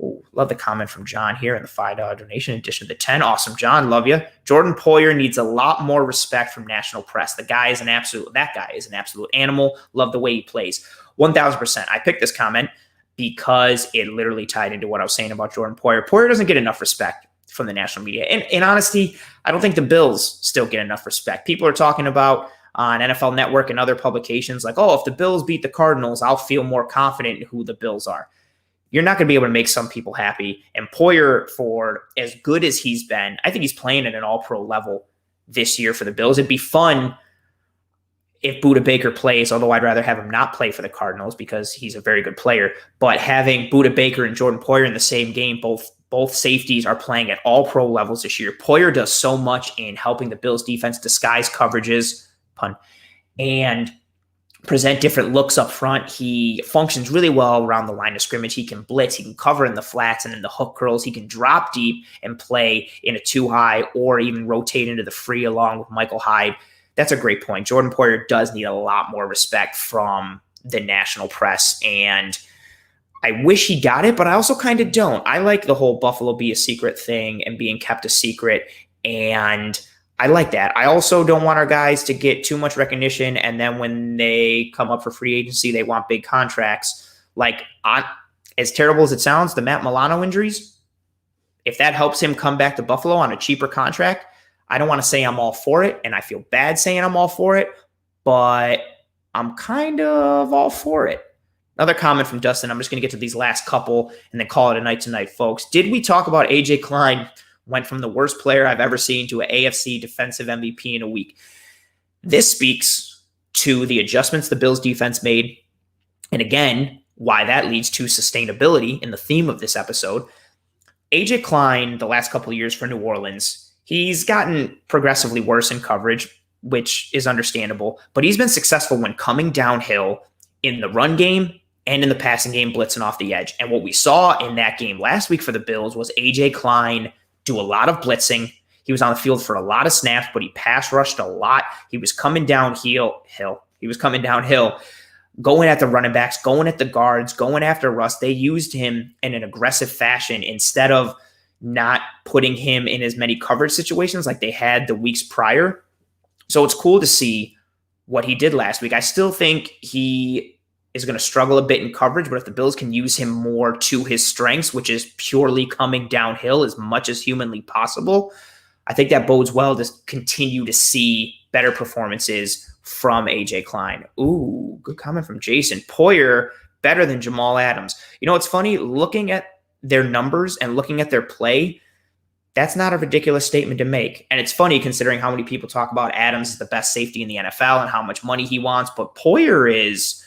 Ooh, love the comment from John here in the $5 donation in addition to the 10. Awesome, John. Love you. Jordan Poyer needs a lot more respect from national press. That guy is an absolute animal. Love the way he plays. 1,000%. I picked this comment because it literally tied into what I was saying about Jordan Poyer. Poyer doesn't get enough respect from the national media. And in honesty, I don't think the Bills still get enough respect. People are talking about on NFL Network and other publications like, oh, if the Bills beat the Cardinals, I'll feel more confident in who the Bills are. You're not going to be able to make some people happy. And Poyer, for as good as he's been, I think he's playing at an all-pro level this year for the Bills. It'd be fun if Budda Baker plays, although I'd rather have him not play for the Cardinals because he's a very good player. But having Budda Baker and Jordan Poyer in the same game, both safeties are playing at all-pro levels this year. Poyer does so much in helping the Bills defense disguise coverages, and present different looks up front. He functions really well around the line of scrimmage. He can blitz, he can cover in the flats and in the hook curls. He can drop deep and play in a 2-high or even rotate into the free along with Michael Hyde. That's a great point. Jordan Poyer does need a lot more respect from the national press, and I wish he got it, but I also kind of don't. I like the whole Buffalo be a secret thing and being kept a secret, and I like that. I also don't want our guys to get too much recognition, and then when they come up for free agency, they want big contracts. Like, as terrible as it sounds, the Matt Milano injuries, if that helps him come back to Buffalo on a cheaper contract, I don't want to say I'm all for it, and I feel bad saying I'm all for it, but I'm kind of all for it. Another comment from Dustin. I'm just going to get to these last couple and then call it a night tonight, folks. Did we talk about A.J. Klein went from the worst player I've ever seen to an AFC defensive MVP in a week? This speaks to the adjustments the Bills defense made, and again, why that leads to sustainability in the theme of this episode. A.J. Klein, the last couple of years for New Orleans, he's gotten progressively worse in coverage, which is understandable, but he's been successful when coming downhill in the run game and in the passing game, blitzing off the edge. And what we saw in that game last week for the Bills was A.J. Klein do a lot of blitzing. He was on the field for a lot of snaps, but he pass rushed a lot. He was coming downhill. He was coming downhill, going at the running backs, going at the guards, going after Russ. They used him in an aggressive fashion instead of not putting him in as many coverage situations like they had the weeks prior. So it's cool to see what he did last week. I still think he is going to struggle a bit in coverage, but if the Bills can use him more to his strengths, which is purely coming downhill as much as humanly possible, I think that bodes well to continue to see better performances from A.J. Klein. Ooh, good comment from Jason. Poyer better than Jamal Adams. You know, it's funny, looking at their numbers and looking at their play, that's not a ridiculous statement to make. And it's funny considering how many people talk about Adams as the best safety in the NFL and how much money he wants, but Poyer is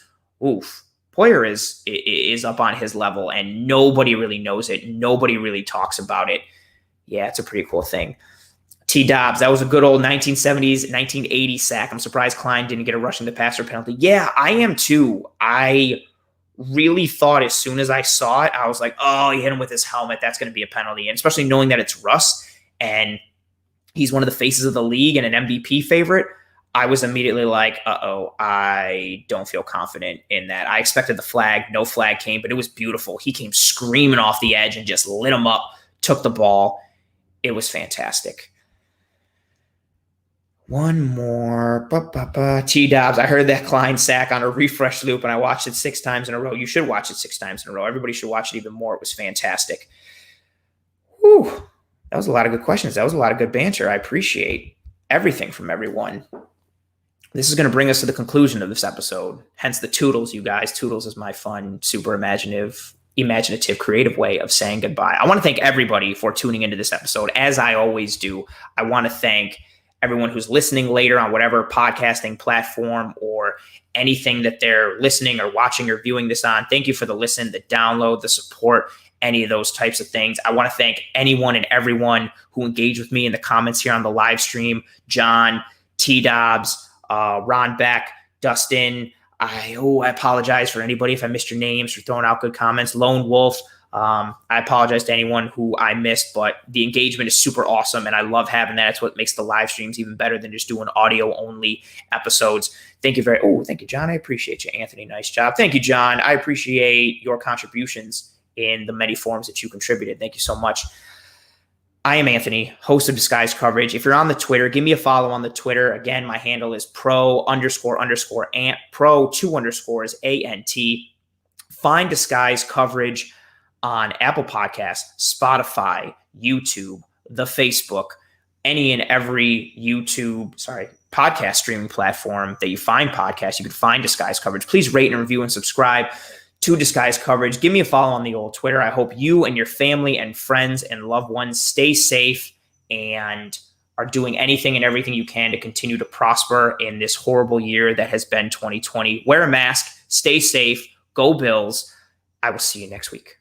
up on his level and nobody really knows it. Nobody really talks about it. Yeah, it's a pretty cool thing. T. Dobbs, that was a good old 1970s, 1980s sack. I'm surprised Klein didn't get a rushing the passer penalty. Yeah, I am too. I really thought as soon as I saw it, I was like, oh, he hit him with his helmet. That's going to be a penalty. And especially knowing that it's Russ and he's one of the faces of the league and an MVP favorite, I was immediately like, I don't feel confident in that. I expected the flag. No flag came, but it was beautiful. He came screaming off the edge and just lit him up, took the ball. It was fantastic. One more. T. Dobbs. I heard that Klein sack on a refresh loop, and I watched it 6 times in a row. You should watch it 6 times in a row. Everybody should watch it even more. It was fantastic. Whew. That was a lot of good questions. That was a lot of good banter. I appreciate everything from everyone. This is going to bring us to the conclusion of this episode. Hence the toodles, you guys. Toodles is my fun, super imaginative, creative way of saying goodbye. I want to thank everybody for tuning into this episode. As I always do, I want to thank everyone who's listening later on whatever podcasting platform or anything that they're listening or watching or viewing this on. Thank you for the listen, the download, the support, any of those types of things. I want to thank anyone and everyone who engaged with me in the comments here on the live stream. John, T. Dobbs, Ron Beck, Dustin. I apologize for anybody if I missed your names, for throwing out good comments. Lone Wolf. I apologize to anyone who I missed, but the engagement is super awesome, and I love having that. It's what makes the live streams even better than just doing audio-only episodes. Thank you thank you, John. I appreciate you, Anthony. Nice job. Thank you, John. I appreciate your contributions in the many forms that you contributed. Thank you so much. I am Anthony, host of Disguise Coverage. If you're on the Twitter, give me a follow on the Twitter. Again, my handle is pro__ant, pro 2 ANT. Find Disguise Coverage on Apple Podcasts, Spotify, YouTube, the Facebook, any and every podcast streaming platform that you find podcasts, you can find Disguise Coverage. Please rate and review and subscribe to Disguise Coverage. Give me a follow on the old Twitter. I hope you and your family and friends and loved ones stay safe and are doing anything and everything you can to continue to prosper in this horrible year that has been 2020. Wear a mask, stay safe, go Bills. I will see you next week.